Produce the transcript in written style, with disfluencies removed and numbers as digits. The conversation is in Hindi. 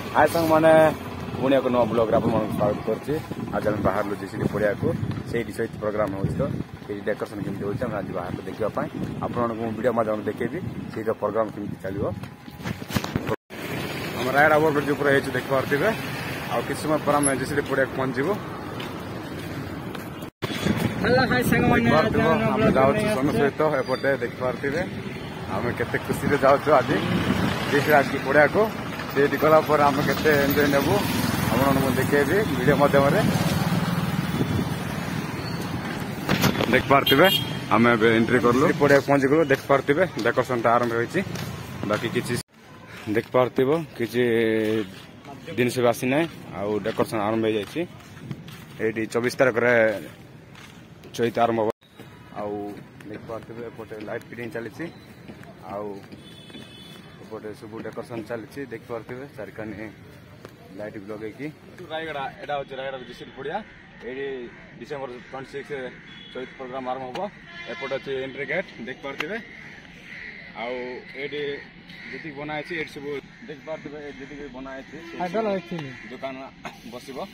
हाय संग माने पुणी एक नवा ब्लॉग आप स्वागत करछि। आज हम बाहर जेसीडी पड़िया को सेठी सहित प्रोग्राम हो तो ये डेकोरेशन केमती होछि हम आज बाहर देखिबा पई आपन को वीडियो माध्यम देखेबी से प्रोग्राम केमती चलियो। हम रायड ओवर जो पूरा हेच देख पारथिबे आ किछ समय पर हम जेसीडी पड़िया पहुंच जिवो। हेलो हाय संग माने हम जाउ सन सहित एपटे देख पारथिबे हम केते खुशी रे जाउ आज जेसीडी आज की पड़िया को से गला पर आम के एंजॉय नेबू हम देखेबी वीडियो माध्यम देख पार्थिबे। आम एंट्री करलु पड़िया पहुंच गलु देख पार्थिबे डेकोरेशन आरंभ होइछि बाकी किछि देख पार्थिबो किछि दिन से आसी नै आ डेकोरेशन आरंभ हो जाइछि। एटी 24 तारिख रे चैत आरंभ हो आ देख पार्थिबे एपटे लाइट फिटिंग चलिछि आ एपटे सब डेकोरेशन चलिछि देख पार्थिबे चारकानी लाइट भी लगे कि रायगड़ा एटा होछि रायगड़ा जेसीडी पड़िया एडी डिसेंबर 26 चैत प्रोग्राम आरंभ हो। एपटे होछि एंट्री गेट देख पार्थिबे आ एडी जेति बनाइछि एडी सब देख पार्थिबे जेति बनाइछि दुकान बसिबो।